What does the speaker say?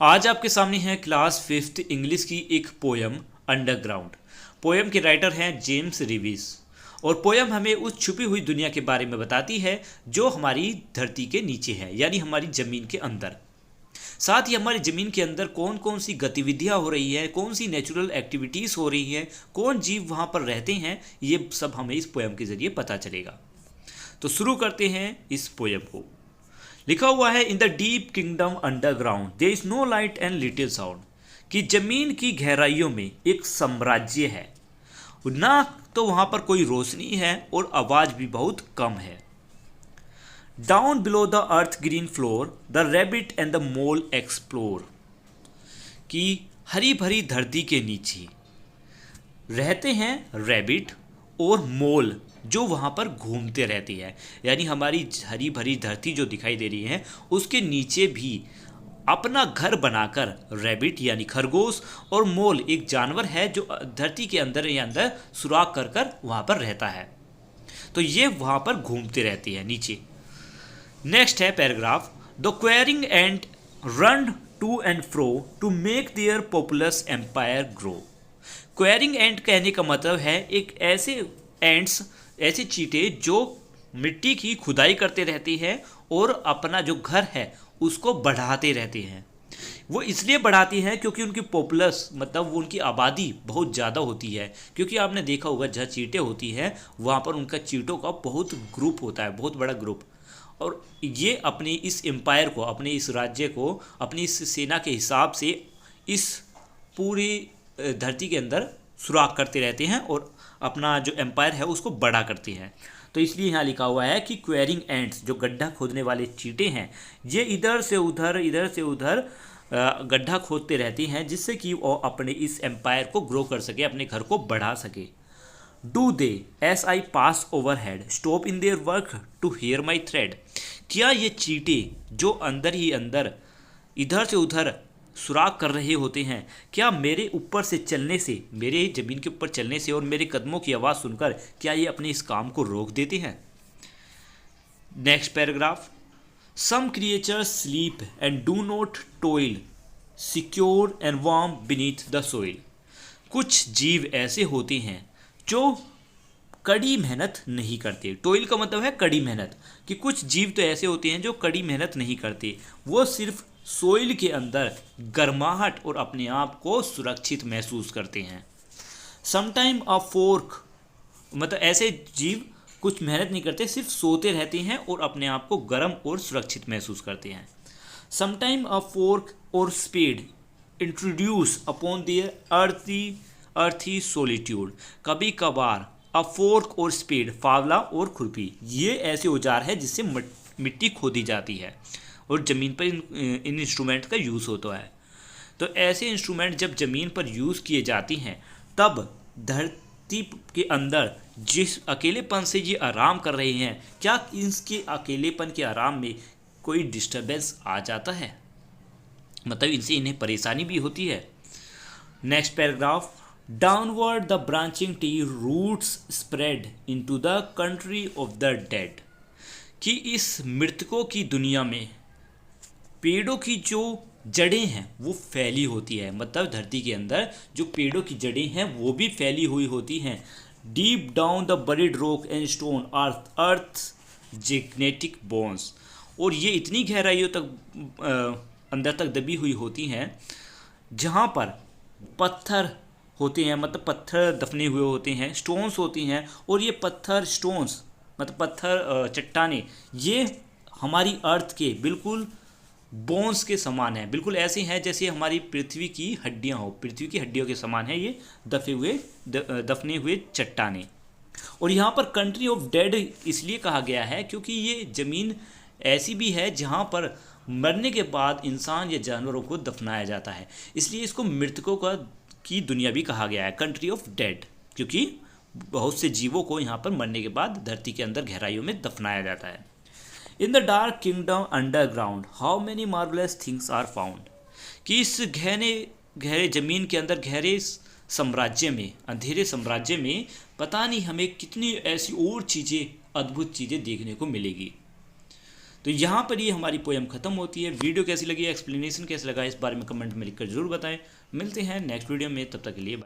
आज आपके सामने है क्लास फिफ्थ इंग्लिश की एक पोयम अंडरग्राउंड। पोयम के राइटर हैं जेम्स रिविस और पोयम हमें उस छुपी हुई दुनिया के बारे में बताती है जो हमारी धरती के नीचे है, यानी हमारी ज़मीन के अंदर। साथ ही हमारी ज़मीन के अंदर कौन कौन सी गतिविधियाँ हो रही है, कौन सी नेचुरल एक्टिविटीज़ हो रही है, कौन जीव वहाँ पर रहते हैं, ये सब हमें इस पोयम के ज़रिए पता चलेगा। तो शुरू करते हैं इस पोयम को। लिखा हुआ है, in the deep kingdom underground there is no light and little sound, कि जमीन की गहराइयों में एक साम्राज्य है, ना तो वहां पर कोई रोशनी है और आवाज भी बहुत कम है। Down below the earth green floor the rabbit and the mole explore, कि हरी भरी धरती के नीचे रहते हैं रैबिट और मोल जो वहाँ पर घूमते रहती है। यानी हमारी हरी भरी धरती जो दिखाई दे रही है उसके नीचे भी अपना घर बनाकर रैबिट यानी खरगोश और मोल एक जानवर है जो धरती के अंदर या अंदर सुराख कर कर वहाँ पर रहता है। तो ये वहाँ पर घूमते रहती है नीचे। नेक्स्ट है paragraph, the querying and run to and fro to make their populous empire grow. Querying and कहने का मतलब है एक ऐसे एंड्स, ऐसे चींटे जो मिट्टी की खुदाई करते रहती है और अपना जो घर है उसको बढ़ाते रहते हैं। वो इसलिए बढ़ाती हैं क्योंकि उनकी पॉपुलस मतलब वो उनकी आबादी बहुत ज़्यादा होती है। क्योंकि आपने देखा होगा जहाँ चींटे होती हैं वहाँ पर उनका चींटों का बहुत ग्रुप होता है, बहुत बड़ा ग्रुप। और ये अपने इस एम्पायर को, अपने इस राज्य को, अपनी इस सेना के हिसाब से इस पूरी धरती के अंदर सुराख करते रहते हैं और अपना जो एम्पायर है उसको बड़ा करते हैं। तो इसलिए यहाँ लिखा हुआ है कि क्वेयरिंग एंड्स, जो गड्ढा खोदने वाले चींटे हैं, ये इधर से उधर गड्ढा खोदते रहती हैं जिससे कि वो अपने इस एम्पायर को ग्रो कर सके, अपने घर को बढ़ा सके। Do they as I pass overhead stop in their work to hear my thread, क्या ये चींटे जो अंदर ही अंदर इधर से उधर सुराख कर रहे होते हैं, क्या मेरे ऊपर से चलने से, मेरे ज़मीन के ऊपर चलने से और मेरे कदमों की आवाज़ सुनकर क्या ये अपने इस काम को रोक देते हैं। Next paragraph, some creatures sleep and do not toil secure and warm beneath the soil, कुछ जीव ऐसे होते हैं जो कड़ी मेहनत नहीं करते। टोइल का मतलब है कड़ी मेहनत, कि कुछ जीव तो ऐसे होते हैं जो कड़ी मेहनत नहीं करते, वो सिर्फ सोइल के अंदर गर्माहट और अपने आप को सुरक्षित महसूस करते हैं। समटाइम अ फोर्क, मतलब ऐसे जीव कुछ मेहनत नहीं करते, सिर्फ सोते रहते हैं और अपने आप को गर्म और सुरक्षित महसूस करते हैं। समटाइम अ फोर्क और स्पेड इंट्रोड्यूस अपॉन देयर अर्थी सोलिट्यूड, कभी कभार अ फोर्क और स्पेड, फावला और खुरपी, ये ऐसे औजार है जिससे मिट्टी खोदी जाती है और ज़मीन पर इन इंस्ट्रूमेंट का यूज़ होता है। तो ऐसे इंस्ट्रूमेंट जब ज़मीन पर यूज़ किए जाती हैं तब धरती के अंदर जिस अकेलेपन से ये आराम कर रहे हैं, क्या इसके अकेलेपन के आराम में कोई डिस्टर्बेंस आ जाता है, मतलब इनसे इन्हें परेशानी भी होती है। Next paragraph, downward the branching tree roots spread into the country of the dead, कि इस मृतकों की दुनिया में पेड़ों की जो जड़ें हैं वो फैली होती है, मतलब धरती के अंदर जो पेड़ों की जड़ें हैं वो भी फैली हुई होती हैं। Deep down the buried rock and stone earth genetic bones, और ये इतनी गहराइयों तक अंदर तक दबी हुई होती हैं जहाँ पर पत्थर होते हैं, मतलब पत्थर दफने हुए होते हैं, स्टोन्स होती हैं, और ये पत्थर स्टोन्स मतलब पत्थर चट्टाने ये हमारी अर्थ के बिल्कुल बोन्स के समान है, बिल्कुल ऐसे हैं जैसे हमारी पृथ्वी की हड्डियां हो, पृथ्वी की हड्डियों के समान है ये दफने हुए चट्टाने। और यहाँ पर कंट्री ऑफ डेड इसलिए कहा गया है क्योंकि ये ज़मीन ऐसी भी है जहाँ पर मरने के बाद इंसान या जानवरों को दफनाया जाता है, इसलिए इसको मृतकों की दुनिया भी कहा गया है, कंट्री ऑफ डेड, क्योंकि बहुत से जीवों को यहाँ पर मरने के बाद धरती के अंदर गहराइयों में दफनाया जाता है। In the dark kingdom underground how many marvellous things are found, कि इस गहरे ज़मीन के अंदर गहरे साम्राज्य में, अंधेरे साम्राज्य में पता नहीं हमें कितनी ऐसी और चीज़ें, अद्भुत चीज़ें देखने को मिलेगी। तो यहाँ पर ये हमारी पोएम खत्म होती है। वीडियो कैसी लगी, एक्सप्लेनेशन कैसा लगा, इस बारे में कमेंट में लिखकर जरूर बताएं। मिलते हैं नेक्स्ट वीडियो में, तब तक के लिए।